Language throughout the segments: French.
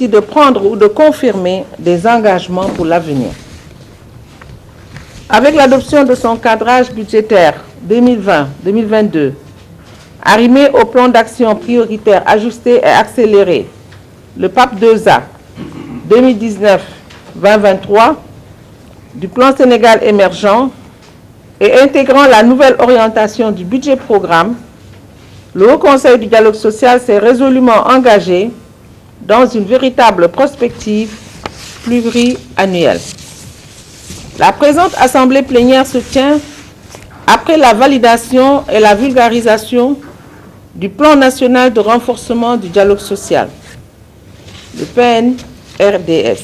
aussi de prendre ou de confirmer des engagements pour l'avenir. Avec l'adoption de son cadrage budgétaire 2020-2022, arrimé au plan d'action prioritaire ajusté et accéléré, le PAP 2A 2019-2023, du plan Sénégal émergent et intégrant la nouvelle orientation du budget programme, le Haut Conseil du dialogue social s'est résolument engagé dans une véritable prospective pluriannuelle. La présente assemblée plénière se tient après la validation et la vulgarisation du plan national de renforcement du dialogue social, le PNRDS.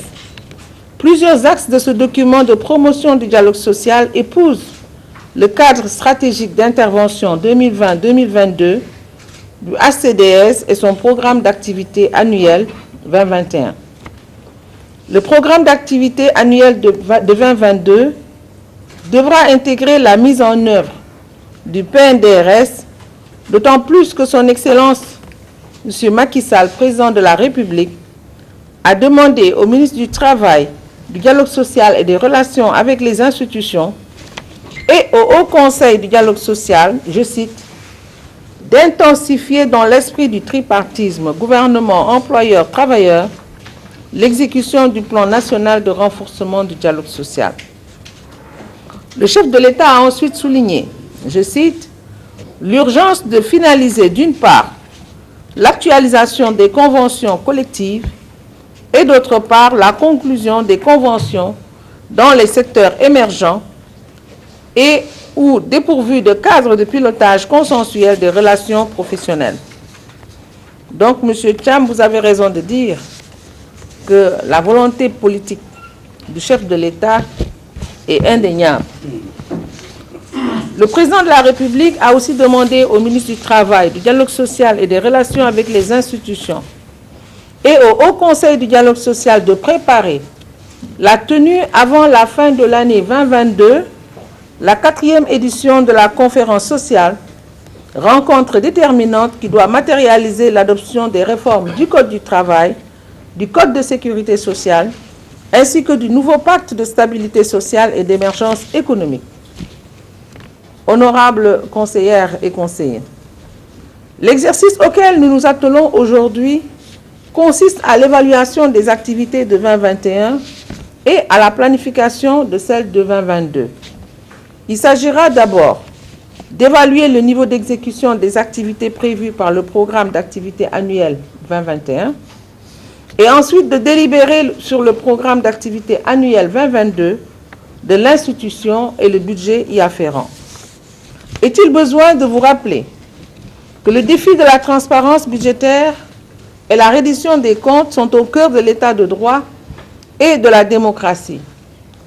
Plusieurs axes de ce document de promotion du dialogue social épousent le cadre stratégique d'intervention 2020-2022 du HCDS et son programme d'activité annuel 2021. Le programme d'activité annuel de 2022 devra intégrer la mise en œuvre du PNDRS, d'autant plus que son Excellence, M. Macky Sall, président de la République, a demandé au ministre du Travail, du Dialogue social et des Relations avec les institutions et au Haut Conseil du dialogue social, je cite, d'intensifier dans l'esprit du tripartisme gouvernement, employeur, travailleur, l'exécution du plan national de renforcement du dialogue social. Le chef de l'État a ensuite souligné, je cite, l'urgence de finaliser d'une part l'actualisation des conventions collectives et d'autre part la conclusion des conventions dans les secteurs émergents et ou dépourvus de cadre de pilotage consensuel des relations professionnelles. Donc, M. Thiam, vous avez raison de dire que la volonté politique du chef de l'État est indéniable. Le président de la République a aussi demandé au ministre du Travail, du Dialogue social et des Relations avec les institutions et au Haut Conseil du dialogue social de préparer la tenue avant la fin de l'année 2022, la 4e édition de la conférence sociale, rencontre déterminante qui doit matérialiser l'adoption des réformes du Code du travail, du Code de sécurité sociale, ainsi que du nouveau pacte de stabilité sociale et d'émergence économique. Honorables conseillères et conseillers, l'exercice auquel nous nous attelons aujourd'hui consiste à l'évaluation des activités de 2021 et à la planification de celles de 2022. Il s'agira d'abord d'évaluer le niveau d'exécution des activités prévues par le programme d'activité annuel 2021 et ensuite de délibérer sur le programme d'activité annuel 2022 de l'institution et le budget y afférent. Est-il besoin de vous rappeler que le défi de la transparence budgétaire et la reddition des comptes sont au cœur de l'état de droit et de la démocratie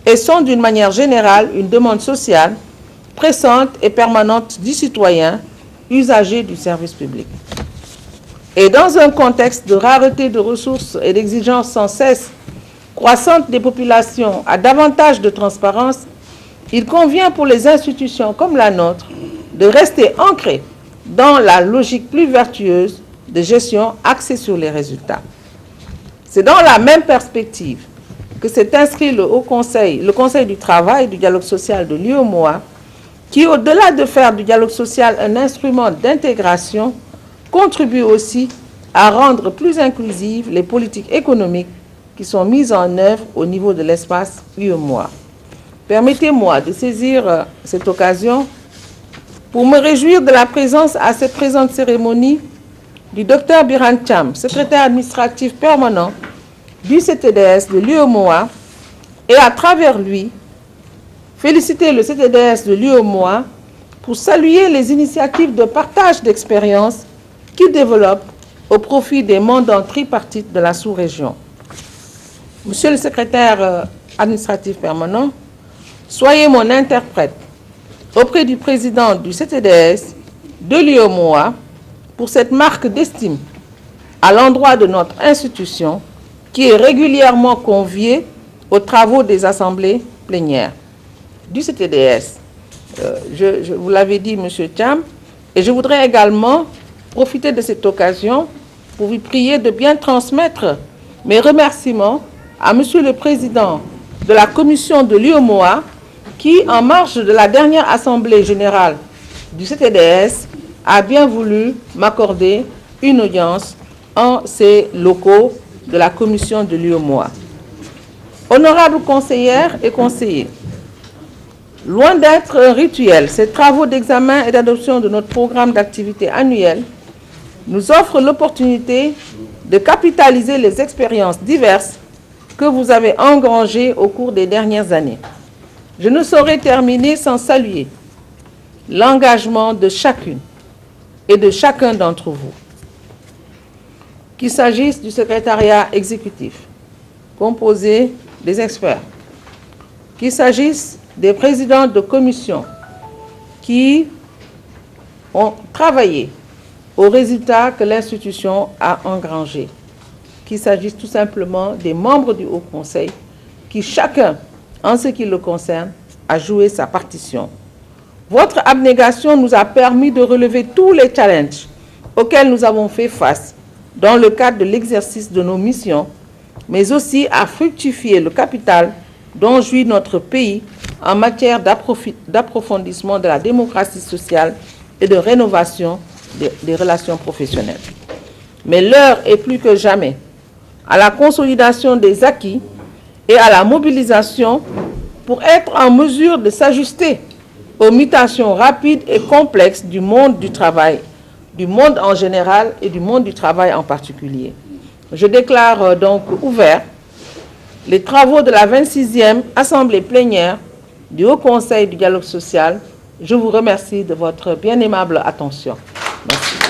et sont d'une manière générale une demande sociale pressante et permanente du citoyen usager du service public. Et dans un contexte de rareté de ressources et d'exigences sans cesse croissantes des populations à davantage de transparence, il convient pour les institutions comme la nôtre de rester ancrées dans la logique plus vertueuse de gestion axée sur les résultats. C'est dans la même perspective que s'est inscrit le Conseil du travail et du dialogue social de l'UEMOA, qui, au-delà de faire du dialogue social un instrument d'intégration, contribue aussi à rendre plus inclusives les politiques économiques qui sont mises en œuvre au niveau de l'espace UEMOA. Permettez-moi de saisir cette occasion pour me réjouir de la présence à cette présente cérémonie du Dr Biran Thiam, secrétaire administratif permanent du CTDS de l'UEMOA, et à travers lui, féliciter le CTDS de l'UEMOA pour saluer les initiatives de partage d'expériences qu'il développe au profit des mandants tripartites de la sous-région. Monsieur le secrétaire administratif permanent, soyez mon interprète auprès du président du CTDS de l'UEMOA pour cette marque d'estime à l'endroit de notre institution qui est régulièrement conviée aux travaux des assemblées plénières du CTDS. Je vous l'avais dit, M. Thiam, et je voudrais également profiter de cette occasion pour vous prier de bien transmettre mes remerciements à Monsieur le Président de la Commission de l'UEMOA qui, en marge de la dernière Assemblée Générale du CTDS, a bien voulu m'accorder une audience en ces locaux de la Commission de l'UEMOA. Honorables conseillères et conseillers, loin d'être un rituel, ces travaux d'examen et d'adoption de notre programme d'activité annuel nous offrent l'opportunité de capitaliser les expériences diverses que vous avez engrangées au cours des dernières années. Je ne saurais terminer sans saluer l'engagement de chacune et de chacun d'entre vous. Qu'il s'agisse du secrétariat exécutif, composé des experts, qu'il s'agisse des présidents de commission qui ont travaillé aux résultats que l'institution a engrangés, qu'il s'agisse tout simplement des membres du Haut Conseil qui, chacun, en ce qui le concerne, a joué sa partition. Votre abnégation nous a permis de relever tous les challenges auxquels nous avons fait face dans le cadre de l'exercice de nos missions, mais aussi à fructifier le capital dont jouit notre pays en matière d'approfondissement de la démocratie sociale et de rénovation des relations professionnelles. Mais l'heure est plus que jamais à la consolidation des acquis et à la mobilisation pour être en mesure de s'ajuster aux mutations rapides et complexes du monde du travail, du monde en général et du monde du travail en particulier. Je déclare donc ouvert les travaux de la 26e Assemblée plénière du Haut Conseil du dialogue social. Je vous remercie de votre bien aimable attention. Merci.